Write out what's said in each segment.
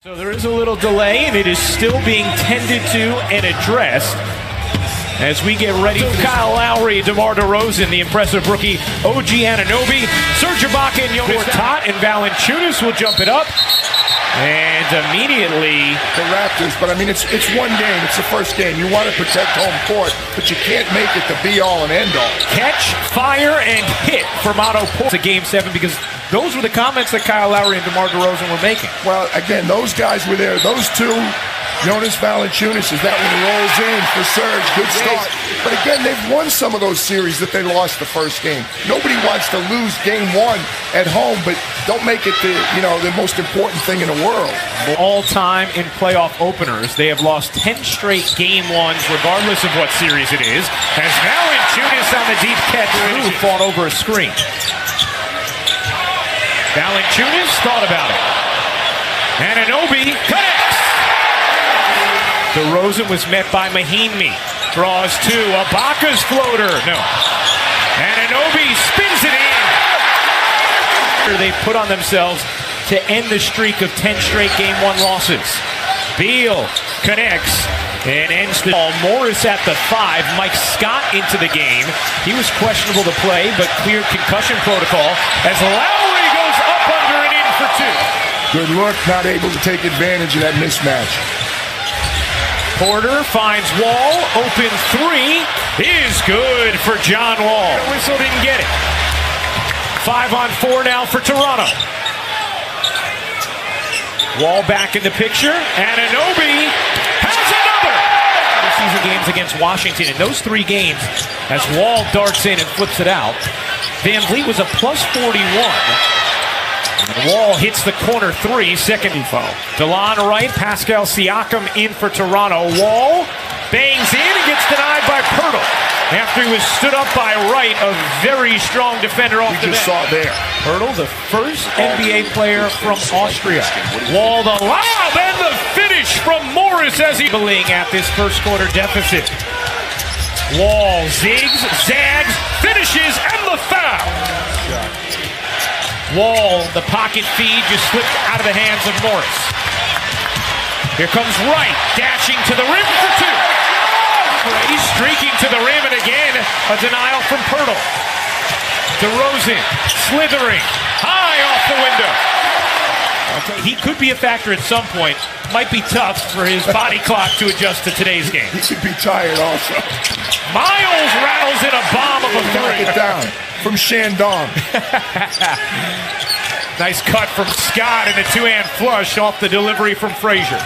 So there is a little delay, and it is still being tended to and addressed as we get ready. Kyle Lowry, DeMar DeRozan, the impressive rookie, OG Anunoby, Serge Ibaka, and Jonas Tot, and Valanciunas will jump it up. And immediately the Raptors, but I mean, it's one game. It's the first game. You want to protect home court, but you can't make it the be-all and end-all. Catch, fire, and hit for Otto Porter to Game 7 because those were the comments that Kyle Lowry and DeMar DeRozan were making. Well, again, those guys were there. Those two, Jonas Valanciunas, is that one rolls in for Serge. Good start. But again, they've won some of those series that they lost the first game. Nobody wants to lose game one at home, but don't make it the most important thing in the world. All time in playoff openers, they have lost 10 straight game ones, regardless of what series it is. As Valanciunas on the deep catch, fought over a screen. Valanciunas thought about it. Anunoby connects. DeRozan was met by Mahinmi. Draws two. Ibaka's floater. No. Anunoby spins it in. They put on themselves to end the streak of 10 straight game one losses. Beal connects and ends the ball. Morris at the 5. Mike Scott into the game. He was questionable to play, but cleared concussion protocol as Lowry goes up under and in for two. Good look, not able to take advantage of that mismatch. Porter finds Wall, open three, is good for John Wall. The whistle didn't get it. 5-on-4 now for Toronto. Wall back in the picture, Anunoby has another! Season games against Washington. In those 3 games, as Wall darts in and flips it out, Van Vliet was a plus 41. Wall hits the corner 3, second foul. DeLon Wright, Pascal Siakam in for Toronto. Wall bangs in and gets denied by Pirtle. After he was stood up by Wright, a very strong defender off the bench. We just saw there. Pirtle, the first NBA player from Austria. Wall the lob and the finish from Morris as he's at this first quarter deficit. Wall zigs, zags, finishes, and the foul. Wall, the pocket feed, just slipped out of the hands of Morris. Here comes Wright, dashing to the rim for two. He's streaking to the rim, and again, a denial from Pirtle. DeRozan, slithering, high off the window. He could be a factor at some point. Might be tough for his body clock to adjust to today's game. He could be tired also. Miles rattles in a bomb of a three. Knock it down from Shandong. Nice cut from Scott and a two-hand flush off the delivery from Frazier.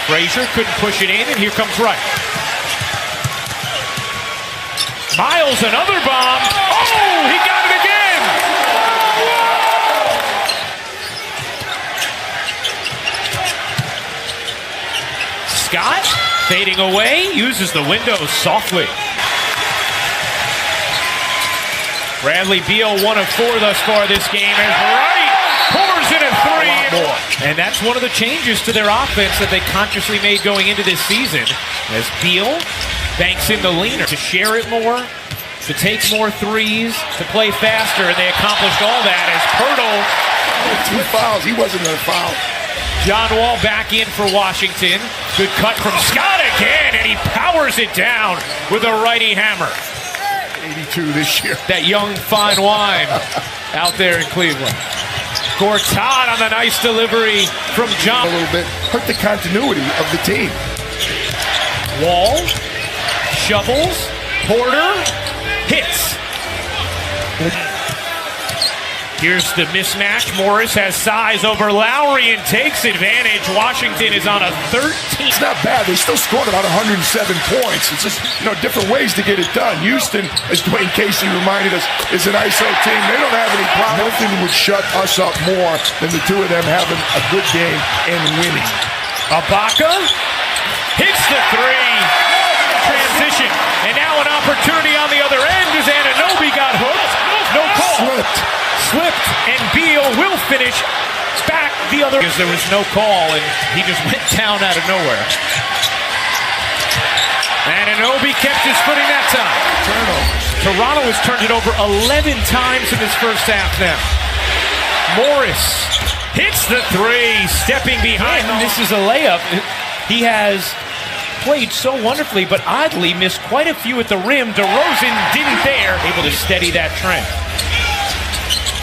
Frazier couldn't push it in, and here comes Wright. Miles, another bomb. Oh, he got it again! Scott, fading away, uses the window softly. Bradley Beal, 1 of 4 thus far this game, as Wright pours in a 3. And that's one of the changes to their offense that they consciously made going into this season, as Beal banks in the leaner to share it more, to take more threes, to play faster, and they accomplished all that as Pirtle. 2 fouls, he wasn't going to foul. John Wall back in for Washington. Good cut from Scott again, and he powers it down with a righty hammer. 82 this year. That young fine wine out there in Cleveland. Gortat on the nice delivery from John. A little bit hurt the continuity of the team. Wall shovels, Porter hits. Here's the mismatch. Morris has size over Lowry and takes advantage. Washington is on a 13. It's not bad. They still scored about 107 points. It's just, different ways to get it done. Houston, as Dwayne Casey reminded us, is an ISO team. They don't have any problem. Nothing would shut us up more than the two of them having a good game and winning. Ibaka hits the 3. Transition. And now an opportunity on the other end as Anunoby got hooked. No call. Slipped, and Beal will finish back the other. Because there was no call, and he just went down out of nowhere. Anunoby kept his footing that time. Toronto has turned it over 11 times in this first half now. Morris hits the three, stepping behind. This is a layup. He has played so wonderfully, but oddly missed quite a few at the rim. DeRozan didn't there. Able to steady that trend.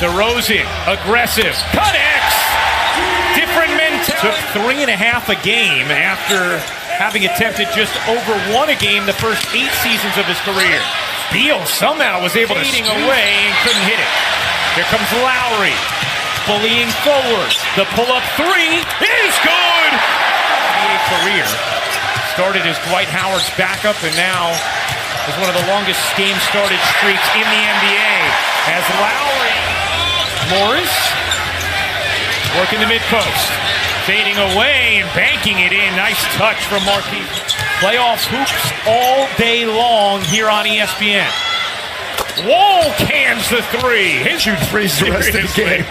DeRozan, aggressive, connects. Different mentality. Took 3.5 a game after having attempted just over 1 a game the first 8 seasons of his career. Beal somehow was able to fading away and couldn't hit it. Here comes Lowry, bullying forward. The pull-up three is good. NBA career started as Dwight Howard's backup and now is one of the longest game-started streaks in the NBA. As Lowry, Morris working the mid-post, fading away and banking it in. Nice touch from Marquis. Playoff hoops all day long here on ESPN. Wall cans the three. His shoot threes the rest of the game.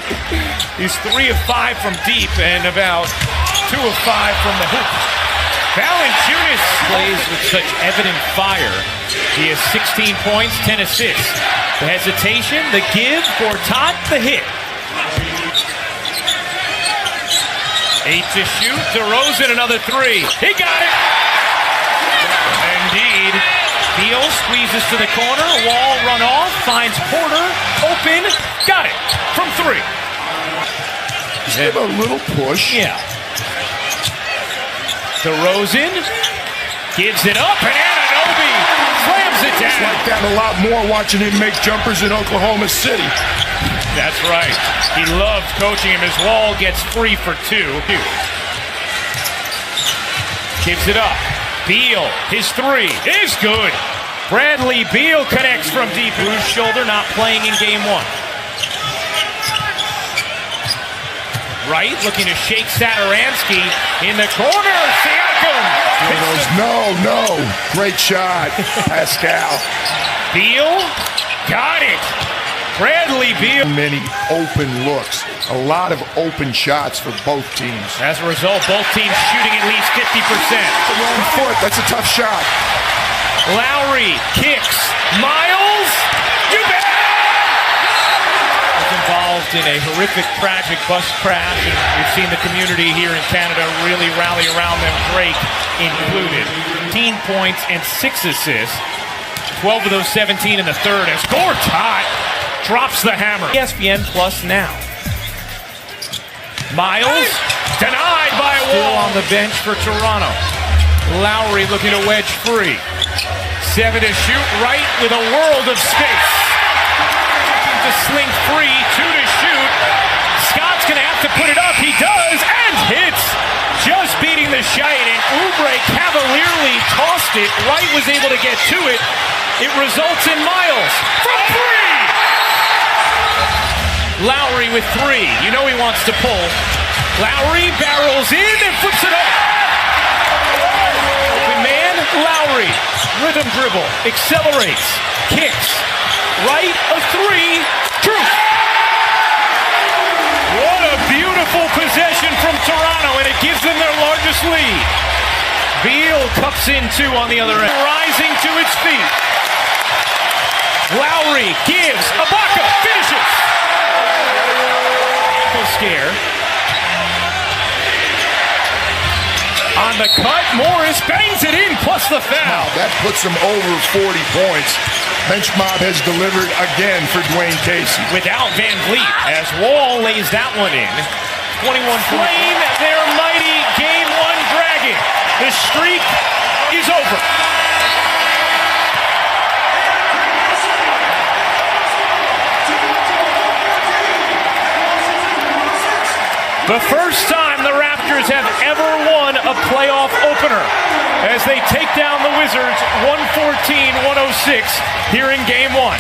He's 3 of 5 from deep and about 2 of 5 from the hoop. Valanciunas plays with such evident fire. He has 16 points, 10 assists. The hesitation, the give, Gortat, the hit. 8 to shoot. DeRozan another 3. He got it. Indeed. Beal squeezes to the corner. Wall run off. Finds Porter. Open. Got it. From 3. Just give a little push. Yeah. DeRozan gives it up. And Anunoby slams it down. It's like that a lot more watching him make jumpers in Oklahoma City. That's right. He loved coaching him as Wall gets free for 2. Gives it up. Beal, his 3 is good. Bradley Beal connects from deep. Bruised shoulder, not playing in game 1. Wright looking to shake Satoransky in the corner. Siakam. No. Great shot, Pascal. Beal got it. Bradley Beal. Many open looks. A lot of open shots for both teams. As a result, both teams shooting at least 50%. The wrong foot. That's a tough shot. Lowry kicks. Miles. You bet. Was involved in a horrific, tragic bus crash, and we've seen the community here in Canada really rally around them. Drake included. 15 points and 6 assists. 12 of those 17 in the third. As Gortat drops the hammer. ESPN Plus now. Miles denied by Wall. Still on the bench for Toronto. Lowry looking to wedge free. 7 to shoot. Right with a world of space. To sling free. 2 to shoot. Scott's going to have to put it up. He does and hits. Just beating the shot, and Oubre cavalierly tossed it. Wright was able to get to it. It results in Miles from 3. Lowry with 3. You know he wants to pull. Lowry barrels in and flips it up. Open man, Lowry. Rhythm dribble. Accelerates. Kicks. Right, a 3. True. What a beautiful possession from Toronto, and it gives them their largest lead. Beal cups in 2 on the other end. Rising to its feet. Lowry gives. Ibaka finishes. Scare. On the cut, Morris bangs it in, plus the foul. That puts him over 40 points. Bench mob has delivered again for Dwayne Casey. Without Van Vliet, as Wall lays that one in. 21 claim their mighty Game 1 dragon. The streak is over. The first time the Raptors have ever won a playoff opener as they take down the Wizards 114-106 here in Game 1.